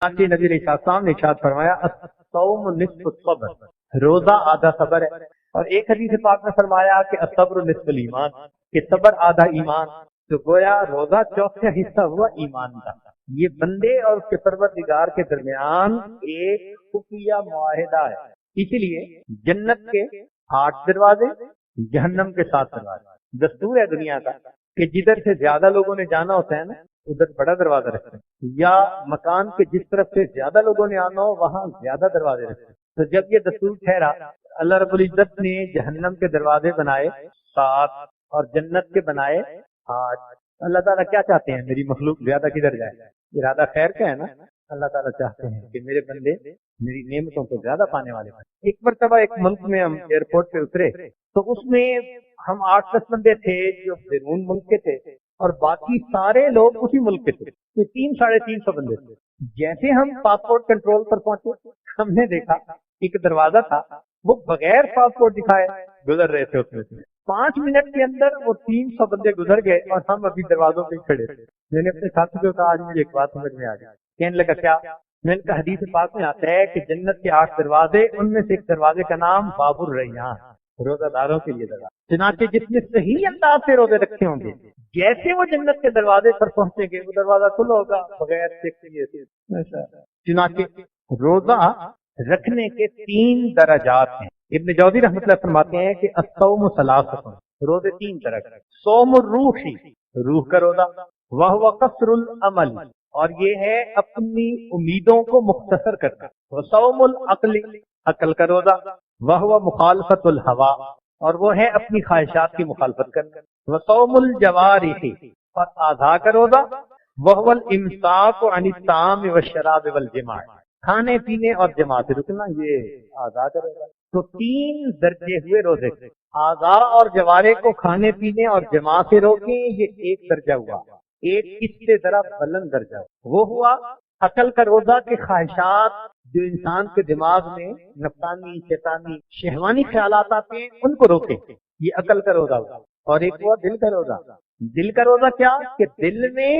چنانچہ نبی علیہ السلام نے ارشاد فرمایا الصوم نصف الصبر، روزہ آدھا صبر ہے۔ اور ایک حدیث پاک میں فرمایا کہ الصبر نصف الایمان، کہ صبر آدھا ایمان۔ تو گویا روزہ چوتھا حصہ ہوا ایمان کا۔ یہ بندے اور اس کے پروردگار کے درمیان ایک خفیہ معاہدہ ہے۔ اسی لیے جنت کے 8 دروازے، جہنم کے 7 دروازے۔ دستور ہے دنیا کا کہ جدھر سے زیادہ لوگوں نے جانا ہوتا ہے نا ادھر بڑا دروازہ رکھتے ہیں، یا مکان کے جس طرف سے زیادہ لوگوں نے آنا ہو وہاں زیادہ دروازے رکھتے ہیں۔ تو جب یہ دستور ٹھہرا، اللہ رب العزت نے جہنم کے دروازے بنائے 7 اور جنت کے بنائے 8۔ اللہ تعالیٰ کیا چاہتے ہیں؟ میری مخلوق زیادہ کدھر جائے؟ ارادہ خیر کا ہے نا۔ اللہ تعالیٰ چاہتے ہیں کہ میرے بندے میری نعمتوں کو زیادہ پانے والے ہیں۔ ایک مرتبہ ایک ملک میں ہم ایئرپورٹ پہ اترے تو اس میں ہم 8-10 بندے تھے جو بیرون ملک کے تھے اور باقی سارے لوگ اسی ملک کے تھے، تو 300-350 بندے تھے۔ جیسے ہم پاسپورٹ کنٹرول پر پہنچے ہم نے دیکھا ایک دروازہ تھا، وہ بغیر پاسپورٹ دکھائے گزر رہے تھے۔ اس میں 5 منٹ کے اندر وہ 300 بندے گزر گئے اور ہم ابھی دروازوں پہ کھڑے تھے۔ میں نے اپنے ساتھی کو کہا آج مجھے ایک بات سمجھ میں آ گئی۔ کہنے لگا کیا؟ میں نے کہا حدیث پاک میں آتا ہے کہ جنت کے 8 دروازے، ان میں سے ایک دروازے کا نام باب الریان، روزہ داروں کے لیے دروازہ۔ چنانچہ جس نے صحیح انداز سے روزے رکھے ہوں گے جیسے وہ جنت کے دروازے پر پہنچیں گے وہ دروازہ کھلا ہوگا بغیر چیک کیے۔ چنانچہ روزہ رکھنے کے 3 درجات ہیں۔ ابن جوزی رحمۃ اللہ فرماتے ہیں کہ الصوم ثلاثۃ، روزے 3 طرح کے۔ صوم الروح، روح کا روزہ، وہو قصر العمل، اور یہ ہے اپنی امیدوں کو مختصر کرنا، وصوم العقل، عقل کا روزہ، وہو مخالفت الہوا، اور وہ ہے اپنی خواہشات کی مخالفت کرنا، وصوم الجوارح، اور اعضاء کا روزہ، وہو الامساک عن الطعام والشراب والجماع، کھانے پینے اور جماع سے رکنا، یہ اعضاء کا روزہ۔ تو 3 درجے ہوئے روزے کے، اعضاء اور جوارح کو کھانے پینے اور جماع سے روکیں، یہ 1 درجہ ہوا۔ ایک اس سے ذرا بلند درجہ وہ ہوا عقل کا روزہ کے خواہشات جو انسان کے دماغ میں نفسانی، شیطانی، شہوانی خیالات آتے ہیں ان کو روکے، یہ عقل کا روزہ ہوا۔ اور ایک ہوا دل کا روزہ۔ دل کا روزہ کیا؟ کہ دل میں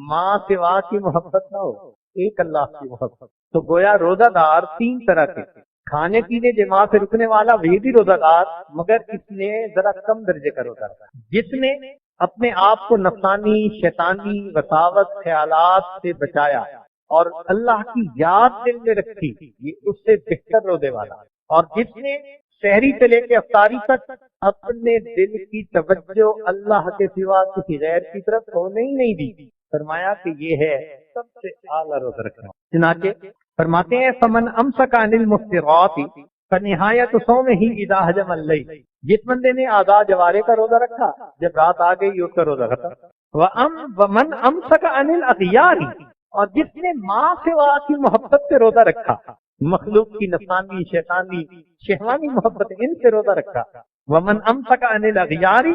ماں سوا کی محبت نہ ہو، ایک اللہ کی محبت۔ تو گویا روزہ دار 3 طرح کے، کھانے پینے جماع سے رکنے والا وہی بھی روزہ دار، مگر اس نے ذرا کم درجے کا روزہ رکھا، جس نے اپنے آپ کو نفسانی، شیطانی وساوس خیالات سے بچایا اور اللہ کی یاد دل میں رکھی، یہ اس سے بہتر روزے والا۔ اور جس نے سحری سے لے کے افطاری تک اپنے دل کی توجہ اللہ کے سوا کسی غیر کی طرف ہونے ہی نہیں دی، فرمایا کہ یہ ہے سب سے اعلیٰ روزہ رکھنا۔ چنانچہ فرماتے ہیں فمن امسک عن المفطرات فنہایت صومہ اذا حجم اللیل، جس بندے نے اعضاء جوارے کا روزہ رکھا جب رات آ گئی اس کا روزہ ختم۔ ومن امسک عن الاغیار، اور جس نے ماں سوا کی محبت سے روزہ رکھا، مخلوق کی نفسانی، شیطانی، شہوانی محبت ان سے روزہ رکھا۔ ومن امسک عن الاغیار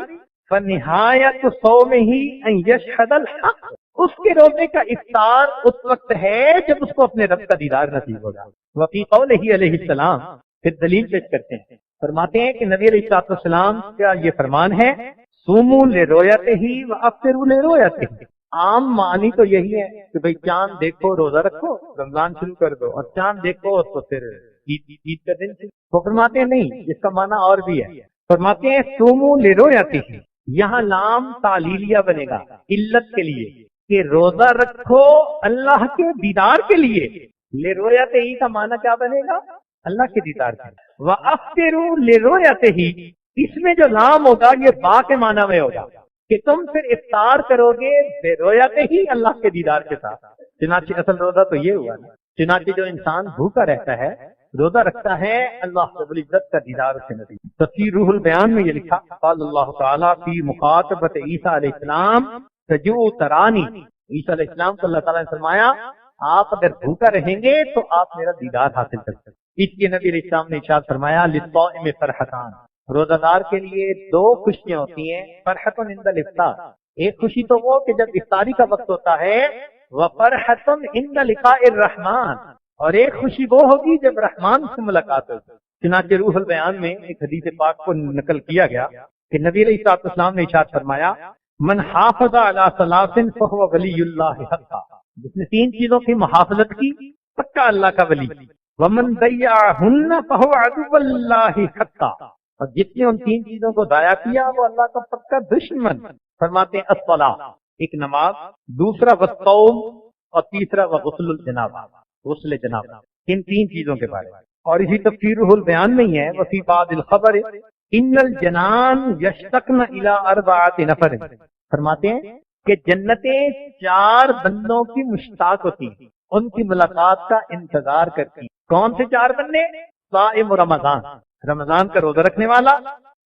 فنہایت صومہ ان یشہد الحق، اس کے روزے کا افطار اس وقت ہے جب اس کو اپنے رب کا دیدار نصیب ہوگا۔ وفی قولہ علیہ السلام، پھر دلیل پیش کرتے ہیں، فرماتے ہیں کہ نبی علیہ السلام کا یہ فرمان ہے صوموا لرؤیتہ وافطروا لرؤیتہ۔ عام معنی تو یہی ہے کہ بھئی چاند دیکھو روزہ رکھو، رمضان شروع کر دو، اور چاند دیکھو تو پھر عید کا دن شروع۔ وہ فرماتے ہیں نہیں، اس کا معنی اور بھی ہے۔ فرماتے ہیں صوموا لرؤیتہ، یہاں لام تعلیلیہ بنے گا علت کے لیے کہ روزہ رکھو اللہ کے دیدار کے لیے۔ لرؤیتہ کا معنی کیا بنے گا؟ اللہ کے دیدار کے لیے۔ وَأَفْطِرُوا لِرُؤْيَتِهِ، اس میں جو لام ہوگا یہ با کے معنی میں ہوگا کہ تم پھر افطار کرو گے لِرُؤْيَتِهِ، اللہ کے دیدار کے ساتھ۔ چنانچہ اصل روزہ تو یہ ہوا نا۔ چنانچہ جو انسان بھوکا رہتا ہے، روزہ رکھتا ہے، اللہ رب العزت کا دیدار اسے نصیب۔ تفسیر روح البیان میں یہ لکھا قال اللہ تعالیٰ فی مخاطبت عیسیٰ علیہ السلام تجوع ترانی، عیسیٰ علیہ السلام کو اللہ تعالیٰ نے فرمایا آپ اگر بھوکا رہیں گے تو آپ میرا دیدار حاصل کر سکتے۔ اس لیے نبی علیہ السلام نے ارشاد فرمایا للصائم فرحتان، روزہ دار کے لیے 2 خوشیاں ہوتی ہیں، فرحت عند الافطار، ایک خوشی تو وہ کہ جب افطاری کا وقت ہوتا ہے، وفرحت عند لقاء الرحمن، اور ایک خوشی وہ ہوگی جب رحمان سے ملاقات ہوگی۔ چنانچہ روح البیان میں ایک حدیث پاک کو نقل کیا گیا کہ نبی علیہ السلام نے ارشاد فرمایا من حافظ علی ثلاث فهو ولی اللہ حقا، جس نے تین چیزوں کی محافظت کی پکا اللہ کا ولی. ومن ضیعہن فہو عدو اللہ حقا، اور جس نے ان تین چیزوں کو ضائع کیا وہ اللہ کا پکا دشمن. فرماتے ہیں الصلاۃ، ایک نماز، دوسرا والصوم، اور تیسرا وغسل الجنابہ، غسل جنابہ. ان تین چیزوں کے بارے میں. اور اسی تفسیر روح البیان میں ہی ہے وفی بعض الخبر ان الجنان یشتقن الی اربعۃ نفر. فرماتے ہیں کہ جنتیں چار بندوں کی مشتاق ہوتی ہیں، ان کی ملاقات کا انتظار کرتی ہیں. کون سے چار بندے؟ صائم رمضان، رمضان کا روزہ رکھنے والا،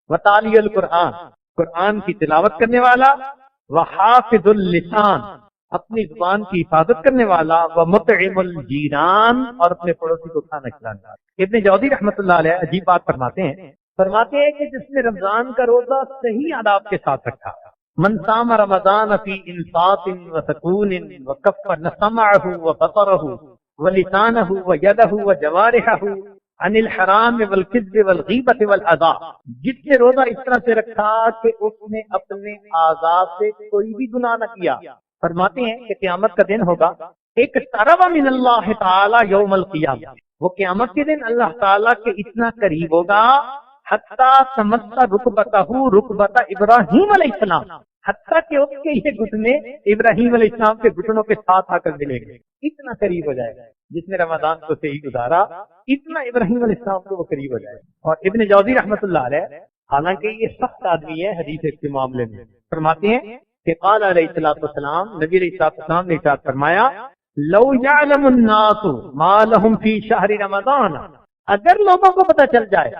وتالی القرآن، قرآن کی تلاوت کرنے والا، وحافظ اللسان، اپنی زبان کی حفاظت کرنے والا، ومطعم الجیران، اور اپنے پڑوسی کو کھانا کھلانے والا. ابن جوزی رحمۃ اللہ علیہ عجیب بات فرماتے ہیں کہ جس نے رمضان کا روزہ صحیح آداب کے ساتھ رکھا، من صام رمضان فی انصات وسکون وکف سمعہ وبصرہ ولسانہ ویدہ وجوارحہ عن الحرام والکذب والغیبۃ والاذی، جس نے روزہ اس طرح سے رکھا کہ اس نے اپنے اعضاء سے کوئی بھی گناہ نہ کیا. فرماتے ہیں کہ قیامت کا دن ہوگا، ایک طرف من اللہ تعالی یوم القیامہ، وہ قیامت کے دن اللہ تعالیٰ کے اتنا قریب ہوگا حتیٰ سمسا رکبتہ رکبت ابراہیم علیہ السلام، حتیٰ کہ اس کے یہ گھٹنے ابراہیم علیہ السلام کے گھٹنوں کے ساتھ آ کر ملیں گے. اتنا قریب ہو جائے گا جس نے رمضان کو صحیح گزارا، اتنا ابراہیم علیہ السلام کو وہ قریب ہو جائے گا. اور ابن جوزی رحمۃ اللہ علیہ حالانکہ یہ سخت آدمی ہے حدیث کے معاملے میں، فرماتے ہیں کہ قال علیہ السلام، نبی علیہ السلام نے ارشاد فرمایا لو یعلم الناس ما لهم فی شہر رمضان، اگر لوگوں کو پتہ چل جائے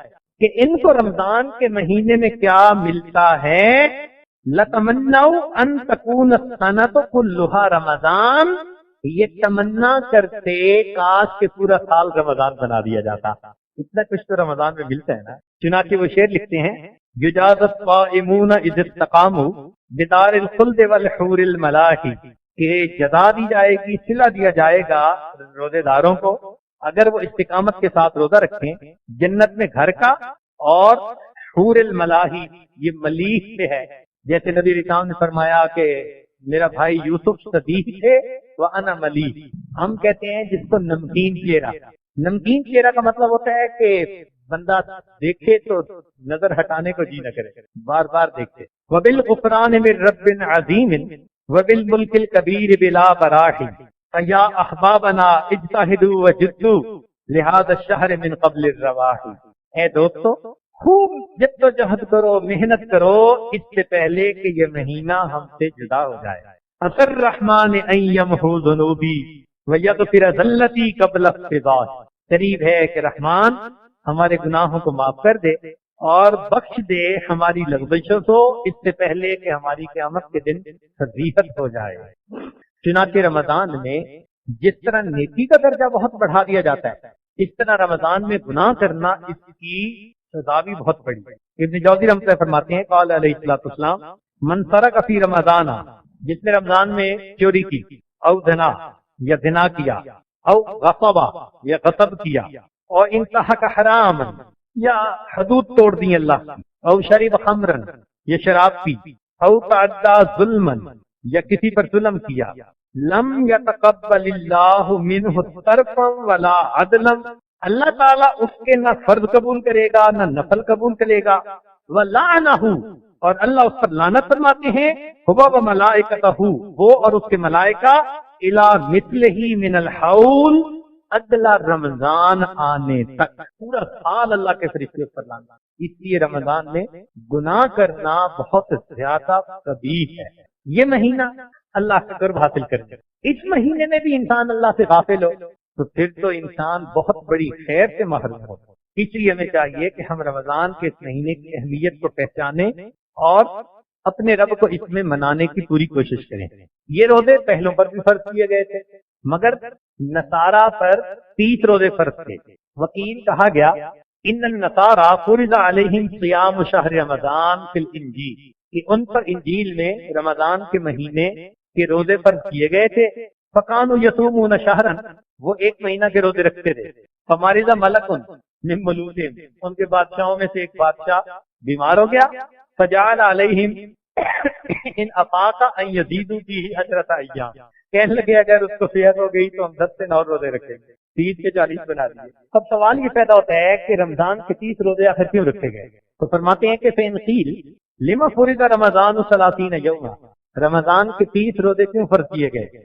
کہ ان کو رمضان کے مہینے میں کیا ملتا ہے، لتمنوا ان تکون السنۃ کلھا رمضان، یہ تمنا کرتے کاش کہ پورا سال رمضان بنا دیا جاتا. اتنا کچھ تو رمضان میں ملتا ہے نا. چنانچہ وہ شعر لکھتے ہیں یجاز الصائمون اذ استقاموا بدار الخلد والحور الملاحی، کہ جزا دی جائے گی، صلہ دیا جائے گا روزے داروں کو اگر وہ استقامت کے ساتھ روزہ رکھیں، جنت میں گھر کا اور حور الملاحی، یہ ملیح سے ہے. جیسے نبی اسلام نے فرمایا کہ میرا بھائی یوسف صدیق تھے وَأَنَا ملیح، ہم کہتے ہیں جس کو نمکین چہرہ. نمکین چہرہ کا مطلب ہوتا ہے کہ بندہ دیکھے تو نظر ہٹانے کو جی نہ کرے، بار بار دیکھتے. وَبِالْغُفْرَانِ مِن رَبٍّ عَظِيمٍ وَبِالْمُلْكِ الْكَبِيرِ بِلَا بَرَاحٍ فَيَا أَحْبَابَنَا اجْتَهِدُوا وَجِدُّوا لِهَذَا الشَّهْرِ مِن قَبْلِ الرَّوَاحِ. اے دوستو خوب جد و جہد کرو، محنت کرو اس سے پہلے کہ یہ مہینہ ہم سے جدا ہو جائے. عسى الرحمن ان يمحو ذنوبی ویغفر ذلتی قبل اقتضاء، قریب ہے کہ رحمان ہمارے گناہوں کو معاف کر دے اور بخش دے ہماری لغزشوں کو اس سے پہلے کہ ہماری قیامت کے دن فضیحت ہو جائے. چنانچہ رمضان میں جس طرح نیکی کا درجہ بہت بڑھا دیا جاتا ہے، اس طرح رمضان میں گناہ کرنا اس کی سزا بھی بہت بڑی ہے. ابن جوزی رحمۃ اللہ فرماتے ہیں قال علیہ السلام من سرق فی رمضان، جس نے رمضان میں چوری کی، او زنا یا زنا کیا، او غصب یا غصب کیا، اور انتہک حرام یا حدود توڑ دی اللہ کی، او شرب خمرن یا شراب پی، او تعدى ظلما یا کسی پر ظلم کیا، لم يتقبل اللہ منہ طرفا ولا عدلا، اللہ تعالیٰ اس کے نہ فرض قبول کرے گا نہ نفل قبول کرے گا. وَلَعْنَهُ، اور اللہ اس پر لعنت فرماتے ہیں، هُوَ وَمَلَائِكَتُهُ، وہ اور اس کے ملائکہ، إِلَى مِثْلِهِ مِنَ الْحَوْلِ، اگلا رمضان آنے تک پورا سال اللہ کے فرشتے اس پر لعنت. اس لیے رمضان میں گناہ کرنا بہت زیادہ قبیح ہے. یہ مہینہ اللہ سے قرب حاصل کرے، اس مہینے میں بھی انسان اللہ سے غافل ہو تو پھر تو انسان بہت بڑی خیر سے محروم ہو. اس لیے ہمیں چاہیے کہ ہم رمضان کے اس مہینے کی اہمیت کو پہچانیں اور اپنے رب کو اس میں منانے کی پوری کوشش کریں. یہ روزے پہلوں پر بھی فرض کیے گئے تھے مگر نصارہ پر 30 روزے فرض تھے. وکیل کہا گیا ان النصارى فرض علیہم صیام شہر رمضان فی الانجیل، کہ ان پر انجیل میں رمضان کے مہینے کے روزے فرض کیے گئے تھے. فکانوا یصومون شہرا، وہ ایک مہینہ کے روزے رکھتے تھے. فمرض ملک من ملوکہم، ان کے بادشاہوں میں سے ایک بادشاہ بیمار ہو گیا. فجعل علیہم ان افاقا ان یزیدوا فیہ عشرۃ ایام، کہنے لگے اگر اس کو صحت ہو گئی تو ہم 10 سے 9 روزے رکھیں گے، 30 کے 40 بنا دیے۔ اب سوال یہ پیدا ہوتا ہے کہ رمضان کے 30 روزے آخر کیوں رکھے گئے؟ تو فرماتے ہیں کہ فإن قیل لما فرض رمضان 30 یوما، رمضان کے 30 روزے کیوں فرض کیے گئے؟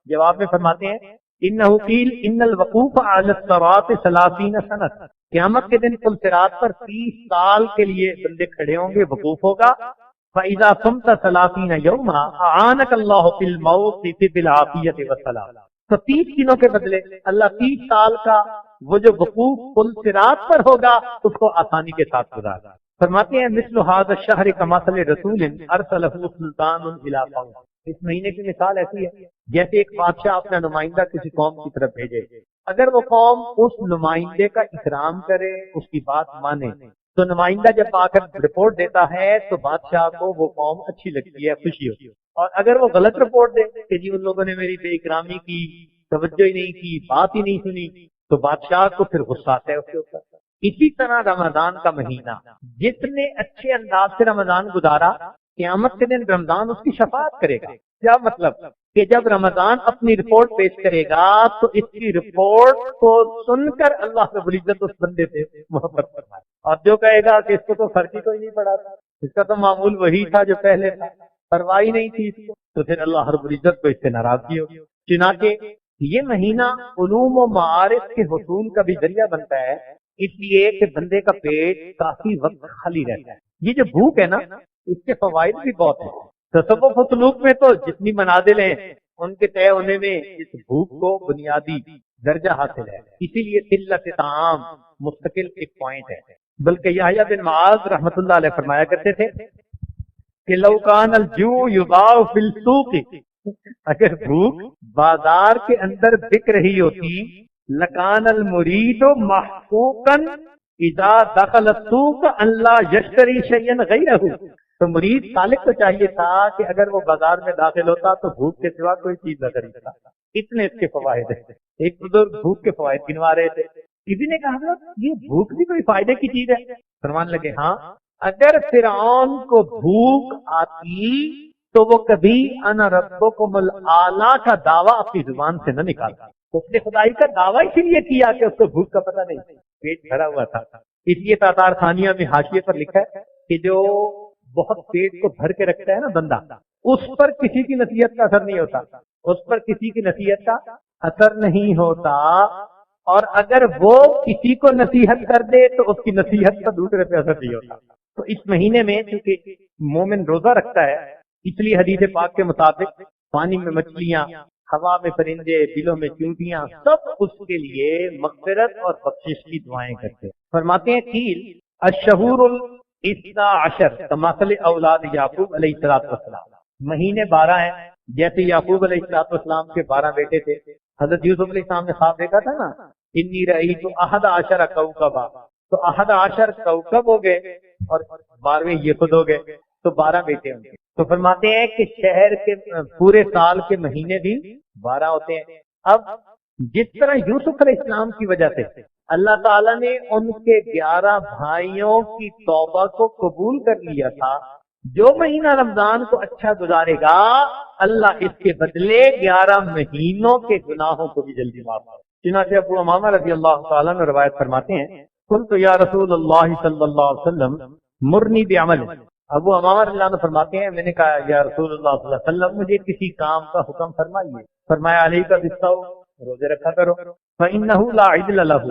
جواب میں فرماتے ہیں انہ قیل ان الوقوف علی الصراط 30 سنہ، قیامت کے دن پل صراط پر 30 سال کے لیے بندے کھڑے ہوں گے، وقوف ہوگا۔ فَإِذَا صُمْتَ 30 يَوْمًا أَعَانَكَ اللَّهُ فِي الْمَوْتِ بِالْعَافِيَةِ وَالسَّلَامِ، تو 30 دنوں کے بدلے اللہ 30 سال کا وہ جو وقوف پل صراط پر ہوگا اس کو آسانی کے ساتھ گزارا۔ فرماتے ہیں مثل هذا الشهر كمثل رسول ارسله سلطان الى قوم، اس مہینے کی مثال ایسی ہے جیسے ایک بادشاہ اپنا نمائندہ کسی قوم کی طرف بھیجے، اگر وہ قوم اس نمائندے کا احترام کرے، اس کی بات مانے، تو نمائندہ جب آ کر رپورٹ دیتا ہے تو بادشاہ کو وہ قوم اچھی لگتی ہے، خوشی ہوتی ہے۔ اور اگر وہ غلط رپورٹ دے کہ جی ان لوگوں نے میری بے اکرامی کی، توجہ ہی نہیں کی، بات ہی نہیں سنی، تو بادشاہ کو پھر غصہ آتا ہے اس کے اوپر۔ اسی طرح رمضان کا مہینہ جس نے اچھے انداز سے رمضان گزارا، قیامت کے دن رمضان اس کی شفاعت کرے گا۔ کیا مطلب کہ جب رمضان اپنی رپورٹ پیش کرے گا تو اس کی رپورٹ کو سن کر اللہ رب العزت اس بندے سے محبت فرمائے، اور جو کہے گا کہ اس کو تو فرق ہی کوئی نہیں پڑا تھا، اس کا تو معمول وہی تھا جو پہلے تھا، پرواہی نہیں تھی اس کو، تو پھر اللہ رب العزت کو اس سے ناراضگی ہوگی۔ چنانچہ یہ مہینہ علوم و معارف کے حصول کا بھی ذریعہ بنتا ہے، اس لیے کہ بندے کا پیٹ کافی وقت خالی رہتا ہے۔ یہ جو بھوک ہے نا، اس کے فوائد بھی بہت ہیں۔ تصوف و سلوک میں تو جتنی منازل ہیں ان کے طے ہونے میں اس بھوک کو بنیادی درجہ حاصل ہے، اسی لیے قلت طعام مستقل ایک پوائنٹ ہے۔ بلکہ یحییٰ بن معاذ رحمۃ اللہ علیہ فرمایا کرتے تھے کہ لو کان الجوع یباع فی السوق، اگر بھوک بازار کے اندر بک رہی ہوتی، لکان المرید محقوقا اذا دخل السوق ان لا یشتری شیئا غیرہ، تو مرید طالب کو چاہیے تھا کہ اگر وہ بازار میں داخل ہوتا تو بھوک کے سوا کوئی چیز نہ خریدتا۔ اتنے اس کے فوائد ہیں۔ ایک بزرگ بھوک کے فوائد گنوا رہے تھے، کسی نے کہا حضرت یہ بھوک بھی کوئی فائدے کی چیز ہے؟ فرمان لگے ہاں، اگر فرعون کو بھوک آتی تو وہ کبھی انا ربکم الاعلی کا دعویٰ اپنی زبان سے نہ نکالتا، اس نے خدائی کا دعویٰ اسی لیے کیا کہ اس کو بھوک کا پتہ نہیں، پیٹ بھرا ہوا تھا۔ اس لیے تاتار خانیہ میں حاشیے پر لکھا ہے کہ جو بہت پیٹ کو بھر کے رکھتا ہے نا بندہ، اس پر کسی کی نصیحت کا اثر نہیں ہوتا، اس پر کسی کی نصیحت کا اثر نہیں ہوتا، اور اگر وہ کسی کو نصیحت کر دے تو اس کی نصیحت کا دوسرے پہ اثر نہیں ہوتا۔ تو اس مہینے میں چونکہ مومن روزہ رکھتا ہے، اس لیے حدیث پاک کے مطابق پانی میں مچھلیاں، ہوا میں پرندے، بلوں میں چونٹیاں، سب اس کے لیے مغفرت اور بخشش کی دعائیں کرتے ہیں۔ فرماتے ہیں قیل الشہور الاثنا عشر کمثل اولاد یعقوب علیہ السلام، مہینے 12 ہیں، جیسے یعقوب علیہ السلام کے 12 بیٹے تھے۔ حضرت یوسف علیہ السلام نے خواب دیکھا تھا نا، انی رأیت 11 کوكبا، تو 11 کوكب ہو گئے اور 12ویں یہ خود ہو گئے، تو 12 بیٹے ہوں گے۔ تو فرماتے ہیں کہ شہر کے پورے سال کے مہینے بھی 12 ہوتے ہیں۔ اب جس طرح یوسف علیہ السلام کی وجہ سے اللہ تعالیٰ نے ان کے 11 بھائیوں کی توبہ کو قبول کر لیا تھا، جو مہینہ رمضان کو اچھا گزارے گا اللہ اس کے بدلے 11 مہینوں کے گناہوں کو بھی جلدی معاف کرے۔ چنانچہ ابو امامہ رضی اللہ تعالیٰ نے روایت فرماتے ہیں قلت یا رسول اللہ صلی اللہ علیہ وسلم مرنی بعمل، ابو امامہ رضی اللہ عنہ فرماتے ہیں میں نے کہا یا رسول اللہ صلی اللہ علیہ وسلم مجھے کسی کام کا حکم فرمائیے۔ فرمایا علیہ کا بالصوم، روزے رکھا کرو، فإنہ لا عدل لہ،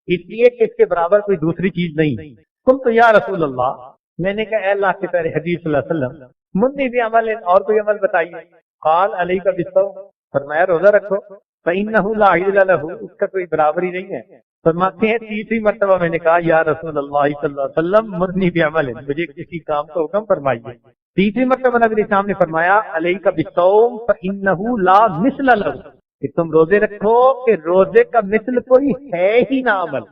اس لیے کہ اس کے برابر کوئی دوسری چیز نہیں۔ قلت یا رسول اللہ، میں نے کہا اے اللہ کے پیارے حبیب صلی اللہ علیہ وسلم مرنی بعمل، اور کوئی عمل بتائیے۔ قال علیہ کا بالصوم، فرمایا روزہ رکھو، فإنہ لا عدل لہ، اس کا کوئی برابر ہی نہیں ہے۔ فرماتے ہیں تیسری مرتبہ میں نے کہا یا رسول اللہ صلی اللہ علیہ وسلم مرنی بعمل، مجھے کسی کام کا حکم فرمائیے۔ تیسری مرتبہ نبی اسلام نے فرمایا علیک بالصوم فإنہ لا مثل لہ، کہ تم روزے رکھو کہ روزے کا مثل کوئی ہے ہی نہ عمل۔